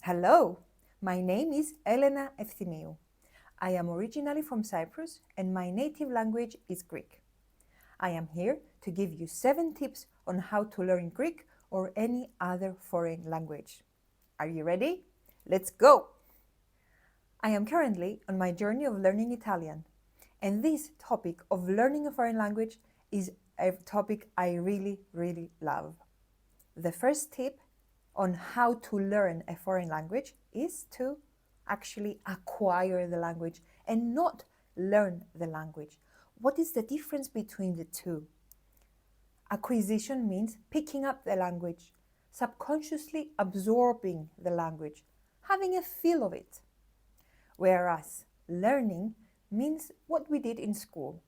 Hello, my name is Elena Efthimiou. I am originally from Cyprus and my native language is Greek. I am here to give you 7 tips on how to learn Greek or any other foreign language. Are you ready? Let's go! I am currently on my journey of learning Italian, and this topic of learning a foreign language is a topic I really love. The first tip on how to learn a foreign language is to actually acquire the language and not learn the language. What is the difference between the two? Acquisition means picking up the language, subconsciously absorbing the language, having a feel of it. Whereas learning means what we did in school,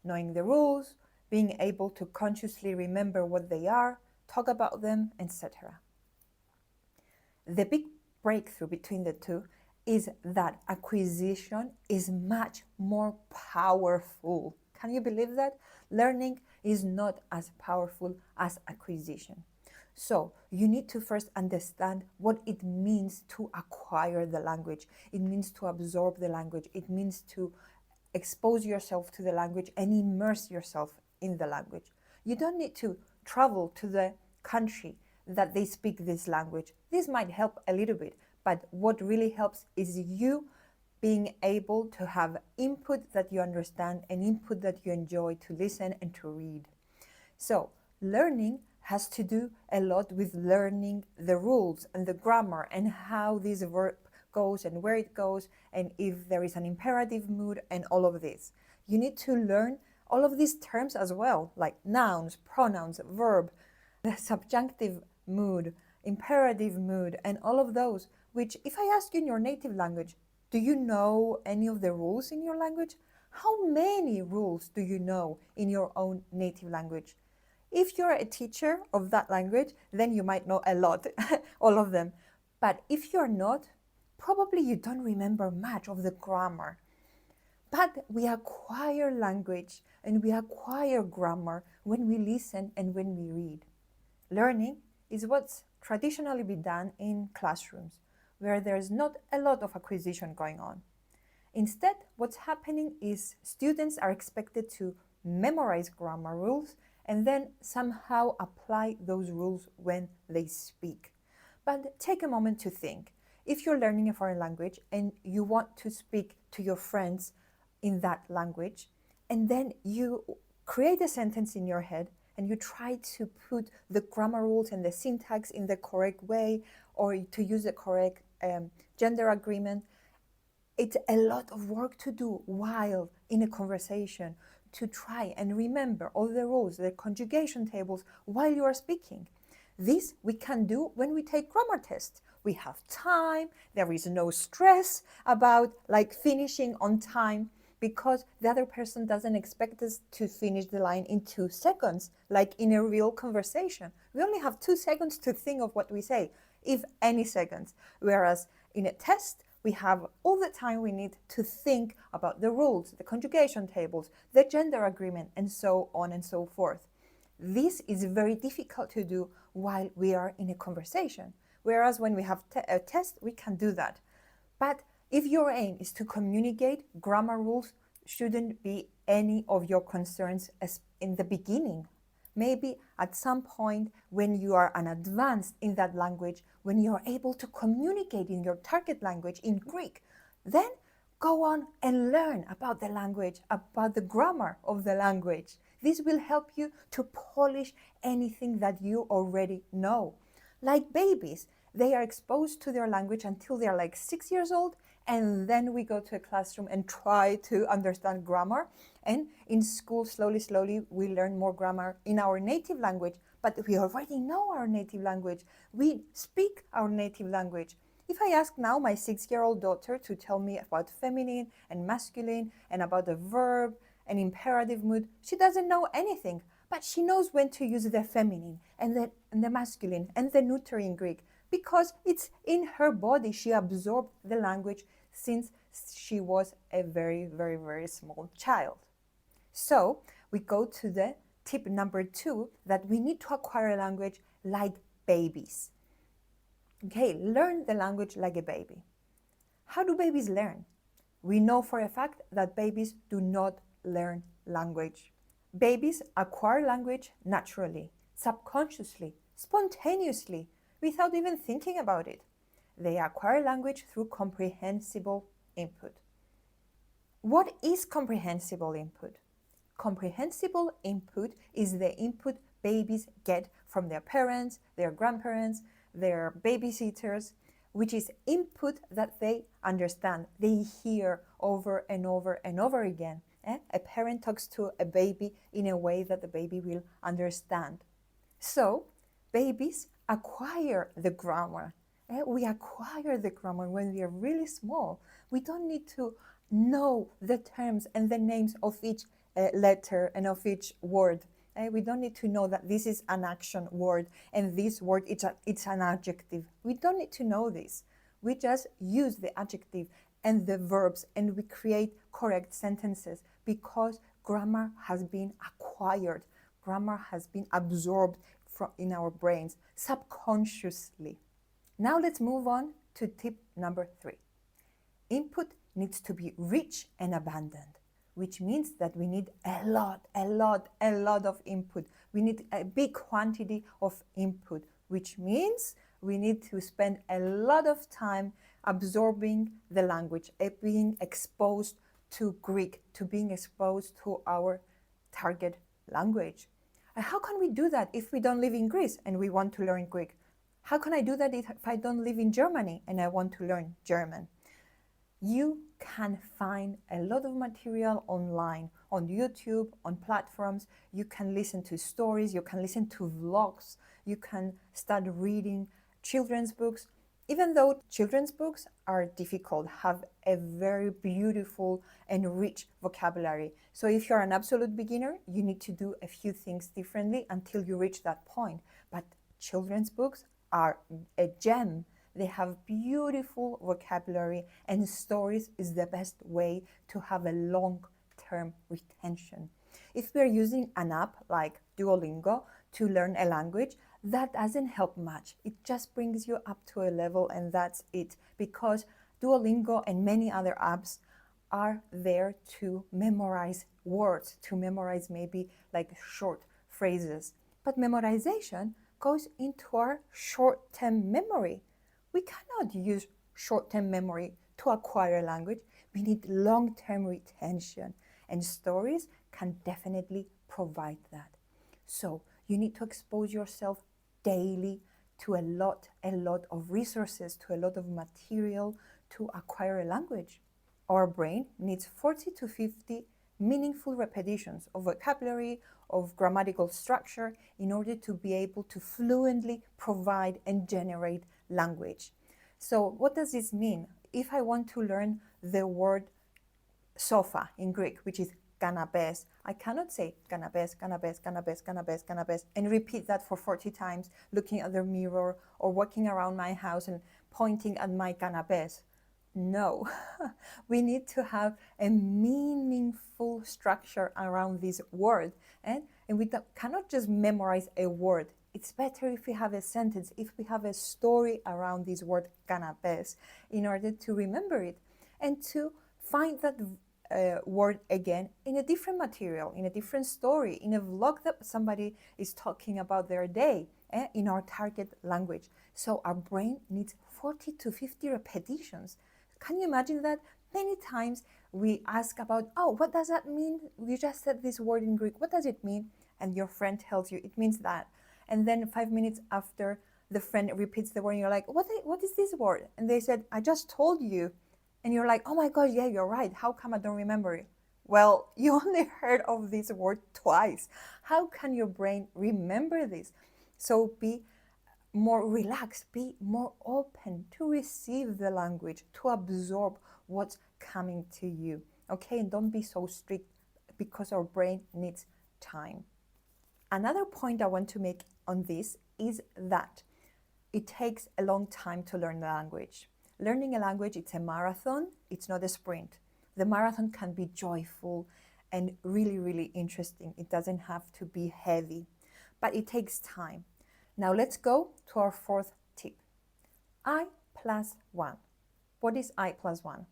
knowing the rules, being able to consciously remember what they are, talk about them, etc. The big breakthrough between the two is that acquisition is much more powerful. Can you believe that? Learning is not as powerful as acquisition. So you need to first understand what it means to acquire the language. It means to absorb the language. It means to expose yourself to the language and immerse yourself in the language. You don't need to travel to the country that they speak this language. This might help a little bit, but what really helps is you being able to have input that you understand and input that you enjoy to listen and to read. So learning has to do a lot with learning the rules and the grammar and how this verb goes and where it goes and if there is an imperative mood and all of this. You need to learn all of these terms as well, like nouns, pronouns, verb, the subjunctive mood, imperative mood, and all of those, which if I ask you in your native language, do you know any of the rules in your language? How many rules do you know in your own native language? If you're a teacher of that language, then you might know a lot, all of them. But if you're not, probably you don't remember much of the grammar. But we acquire language and we acquire grammar when we listen and when we read. Learning is what's traditionally been done in classrooms, where there's not a lot of acquisition going on. Instead, what's happening is students are expected to memorize grammar rules and then somehow apply those rules when they speak. But take a moment to think. If you're learning a foreign language and you want to speak to your friends in that language, and then you create a sentence in your head and you try to put the grammar rules and the syntax in the correct way or to use the correct gender agreement, it's a lot of work to do while in a conversation to try and remember all the rules, the conjugation tables while you are speaking. This we can do when we take grammar tests. We have time, there is no stress about like finishing on time because the other person doesn't expect us to finish the line in 2 seconds, like in a real conversation. We only have 2 seconds to think of what we say, if any seconds. Whereas in a test, we have all the time we need to think about the rules, the conjugation tables, the gender agreement, and so on and so forth. This is very difficult to do while we are in a conversation. Whereas when we have a test, we can do that. But if your aim is to communicate, grammar rules shouldn't be any of your concerns as in the beginning. Maybe at some point when you are an advanced in that language, when you are able to communicate in your target language in Greek, then go on and learn about the language, about the grammar of the language. This will help you to polish anything that you already know. Like babies, they are exposed to their language until they are like 6 years old, and then we go to a classroom and try to understand grammar. And in school, slowly, we learn more grammar in our native language, but we already know our native language. We speak our native language. If I ask now my 6-year-old daughter to tell me about feminine and masculine and about the verb and imperative mood, she doesn't know anything, but she knows when to use the feminine and the masculine and the neuter in Greek because it's in her body. She absorbed the language since she was a very small child. So we go to the tip number 2, that we need to acquire a language like babies. Okay, learn the language like a baby. How do babies learn? We know for a fact that babies do not learn language. Babies acquire language naturally, subconsciously, spontaneously, without even thinking about it. They acquire language through comprehensible input. What is comprehensible input? Comprehensible input is the input babies get from their parents, their grandparents, their babysitters, which is input that they understand, they hear over and over and over again. A parent talks to a baby in a way that the baby will understand. So, babies acquire the grammar. We acquire the grammar when we are really small. We don't need to know the terms and the names of each letter and of each word. We don't need to know that this is an action word and this word it's an adjective. We don't need to know this. We just use the adjective and the verbs and we create correct sentences because grammar has been acquired. Grammar has been absorbed in our brains subconsciously. Now let's move on to tip number 3. Input needs to be rich and abundant, which means that we need a lot of input. We need a big quantity of input, which means we need to spend a lot of time absorbing the language, being exposed to Greek, to being exposed to our target language. How can we do that if we don't live in Greece and we want to learn Greek? How can I do that if I don't live in Germany and I want to learn German? You can find a lot of material online, on YouTube, on platforms. You can listen to stories, you can listen to vlogs, you can start reading children's books. Even though children's books are difficult, have a very beautiful and rich vocabulary. So if you're an absolute beginner, you need to do a few things differently until you reach that point. But children's books are a gem. They have beautiful vocabulary, and stories is the best way to have a long-term retention. If we're using an app like Duolingo to learn a language, that doesn't help much. It just brings you up to a level and that's it, because Duolingo and many other apps are there to memorize words, to memorize maybe like short phrases. But memorization goes into our short-term memory. We cannot use short-term memory to acquire language. We need long-term retention, and stories can definitely provide that. So you need to expose yourself daily to a lot of resources, to a lot of material to acquire a language. Our brain needs 40 to 50 meaningful repetitions of vocabulary, of grammatical structure in order to be able to fluently provide and generate language. So what does this mean? If I want to learn the word sofa in Greek, which is kanapes, I cannot say kanapes, kanapes, kanapes, kanapes, kanapes, and repeat that for 40 times, looking at the mirror or walking around my house and pointing at my kanapes. No, we need to have a meaningful structure around this word, and we cannot just memorize a word. It's better if we have a sentence, if we have a story around this word canapés in order to remember it and to find that word again in a different material, in a different story, in a vlog that somebody is talking about their day, in our target language. So our brain needs 40 to 50 repetitions. Can you imagine that? Many times we ask about, oh, what does that mean? You just said this word in Greek. What does it mean? And your friend tells you it means that. And then 5 minutes after, the friend repeats the word and you're like, what is this word? And they said, I just told you. And you're like, oh my God, yeah, you're right. How come I don't remember it? Well, you only heard of this word twice. How can your brain remember this? So be more relaxed, be more open to receive the language, to absorb what's coming to you. Okay, and don't be so strict because our brain needs time. Another point I want to make on this is that it takes a long time to learn the language. Learning a language, it's a marathon, it's not a sprint. The marathon can be joyful and really, really interesting. It doesn't have to be heavy, but it takes time. Now let's go to our fourth tip. I plus 1. What is I plus 1?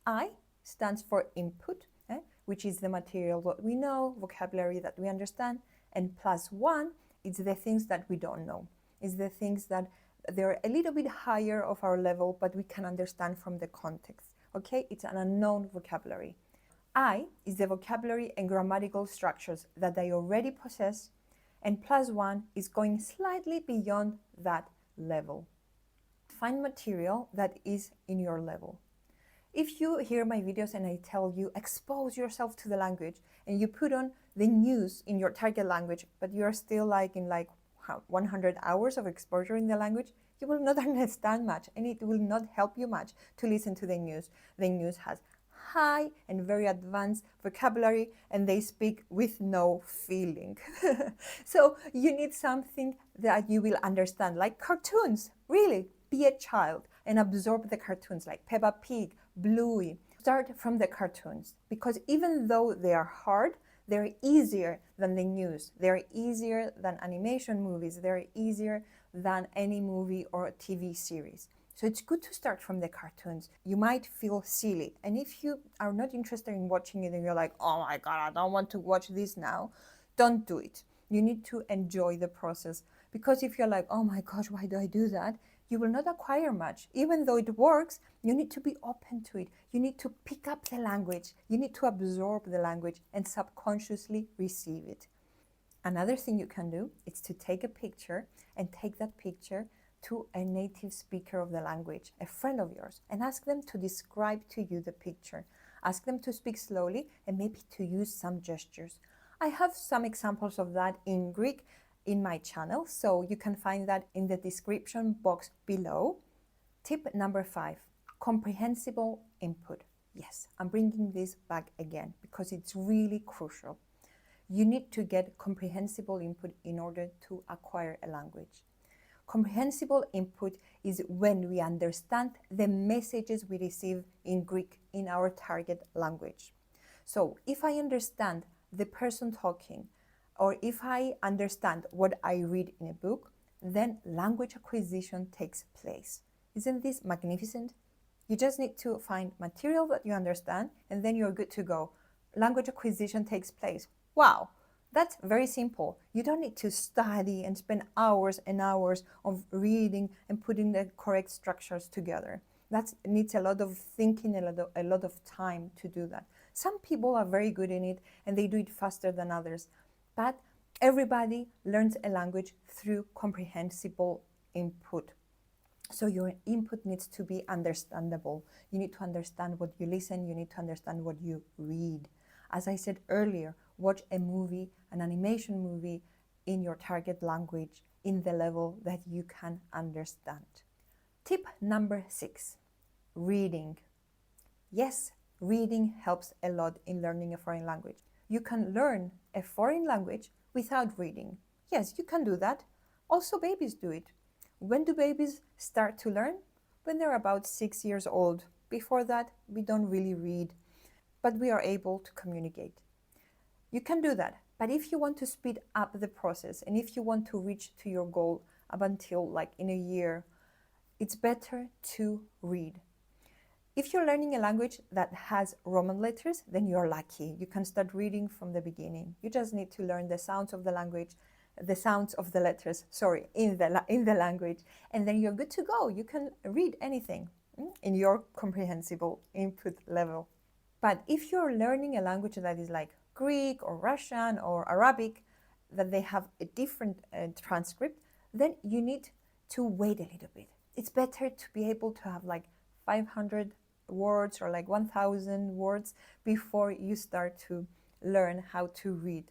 I stands for input, which is the material that we know, vocabulary that we understand, and plus 1 is the things that we don't know. It's the things that they're a little bit higher of our level, but we can understand from the context. Okay, it's an unknown vocabulary. I is the vocabulary and grammatical structures that I already possess, and plus 1 is going slightly beyond that level. Find material that is in your level. If you hear my videos and I tell you expose yourself to the language and you put on the news in your target language, but you're still like in 100 hours of exposure in the language, you will not understand much and it will not help you much to listen to the news. The news has high and very advanced vocabulary and they speak with no feeling. So you need something that you will understand, like cartoons. Really, be a child and absorb the cartoons like Peppa Pig, Bluey. Start from the cartoons because even though they are hard, they're easier than the news. They're easier than animation movies. They're easier than any movie or TV series. So it's good to start from the cartoons. You might feel silly. And if you are not interested in watching it and you're like, oh my God, I don't want to watch this now, don't do it. You need to enjoy the process. Because if you're like, oh my gosh, why do I do that? You will not acquire much. Even though it works, you need to be open to it. You need to pick up the language. You need to absorb the language and subconsciously receive it. Another thing you can do is to take a picture and take that picture to a native speaker of the language, a friend of yours, and ask them to describe to you the picture. Ask them to speak slowly and maybe to use some gestures. I have some examples of that in Greek in my channel, so you can find that in the description box below. Tip number 5, comprehensible input. Yes, I'm bringing this back again because it's really crucial. You need to get comprehensible input in order to acquire a language. Comprehensible input is when we understand the messages we receive in Greek in our target language. So if I understand the person talking, or if I understand what I read in a book, then language acquisition takes place. Isn't this magnificent? You just need to find material that you understand, and then you're good to go. Language acquisition takes place. Wow! That's very simple. You don't need to study and spend hours and hours of reading and putting the correct structures together. That needs a lot of thinking, a lot of time to do that. Some people are very good in it and they do it faster than others. But everybody learns a language through comprehensible input. So your input needs to be understandable. You need to understand what you listen. You need to understand what you read. As I said earlier, watch a movie, an animation movie in your target language in the level that you can understand. Tip number 6, reading. Yes, reading helps a lot in learning a foreign language. You can learn a foreign language without reading. Yes, you can do that. Also, babies do it. When do babies start to learn? When they're about 6 years old. Before that, we don't really read, but we are able to communicate. You can do that, but if you want to speed up the process and if you want to reach to your goal up until like in a year, it's better to read. If you're learning a language that has Roman letters, then you're lucky. You can start reading from the beginning. You just need to learn the sounds of the language, the sounds of the letters, in the language, and then you're good to go. You can read anything in your comprehensible input level. But if you're learning a language that is like Greek or Russian or Arabic, that they have a different transcript, then you need to wait a little bit. It's better to be able to have like 500 words or like 1,000 words before you start to learn how to read.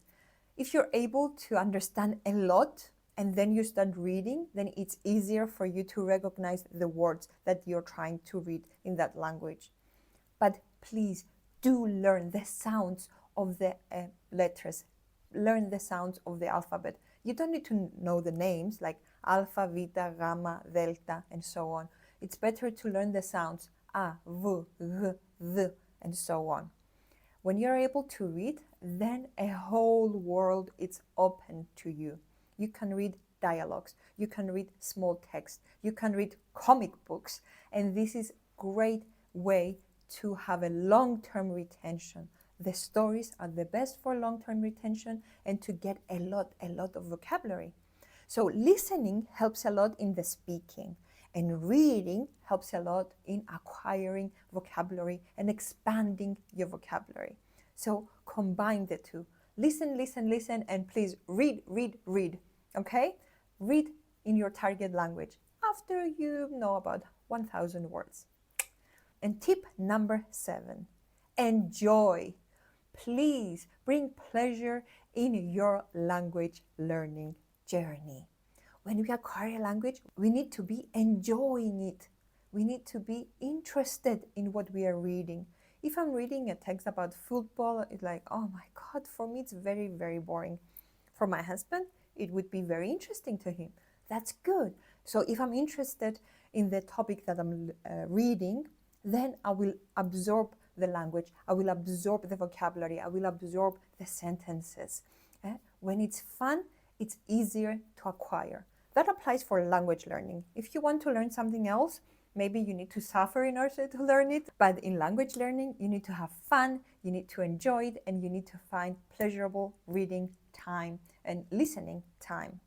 If you're able to understand a lot and then you start reading, then it's easier for you to recognize the words that you're trying to read in that language. But please do learn the sounds of the letters. Learn the sounds of the alphabet. You don't need to know the names like alpha, beta, gamma, delta, and so on. It's better to learn the sounds a, v, g, th, and so on. When you're able to read, then a whole world is open to you. You can read dialogues, you can read small text, you can read comic books, and this is great way to have a long-term retention. The stories are the best for long-term retention and to get a lot of vocabulary. So listening helps a lot in the speaking, and reading helps a lot in acquiring vocabulary and expanding your vocabulary. So combine the two. Listen, listen, listen, and please read, read, read. Okay? Read in your target language after you know about 1,000 words. And tip number 7, enjoy. Please bring pleasure in your language learning journey. When we acquire a language, we need to be enjoying it. We need to be interested in what we are reading. If I'm reading a text about football, it's like, oh my God, for me it's very, very boring. For my husband, it would be very interesting to him. That's good. So if I'm interested in the topic that I'm reading, then I will absorb the language, I will absorb the vocabulary, I will absorb the sentences. When it's fun, it's easier to acquire. That applies for language learning. If you want to learn something else, maybe you need to suffer in order to learn it. But in language learning, you need to have fun, you need to enjoy it, and you need to find pleasurable reading time and listening time.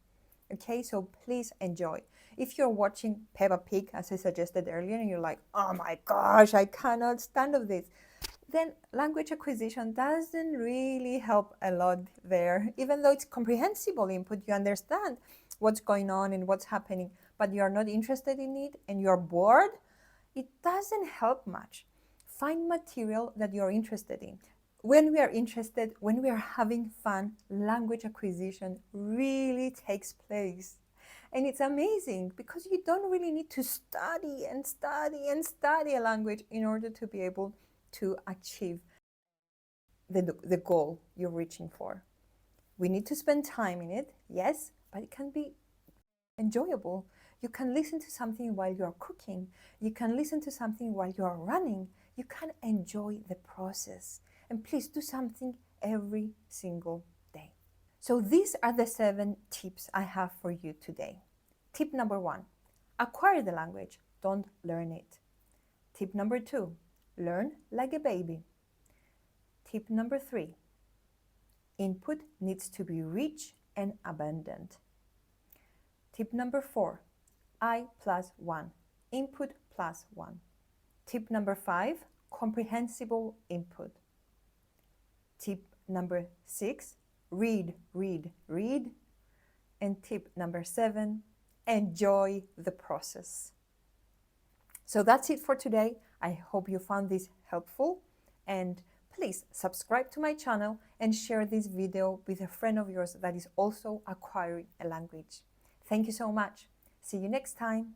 Okay, so please enjoy. If you're watching Peppa Pig, as I suggested earlier, and you're like, oh my gosh, I cannot stand of this, then language acquisition doesn't really help a lot there. Even though it's comprehensible input, you understand what's going on and what's happening, but you're not interested in it and you're bored, it doesn't help much. Find material that you're interested in. When we are interested, when we are having fun, language acquisition really takes place. And it's amazing because you don't really need to study and study and study a language in order to be able to achieve the goal you're reaching for. We need to spend time in it, yes, but it can be enjoyable. You can listen to something while you're cooking. You can listen to something while you're running. You can enjoy the process. And please do something every single day. So these are the 7 tips I have for you today. Tip number 1, acquire the language, don't learn it. Tip number 2, learn like a baby. Tip number 3, input needs to be rich and abundant. Tip number 4, I+1, input plus 1. Tip number 5, comprehensible input. Tip number 6, read, read, read. And tip number 7, enjoy the process. So that's it for today. I hope you found this helpful, and please subscribe to my channel and share this video with a friend of yours that is also acquiring a language. Thank you so much. See you next time.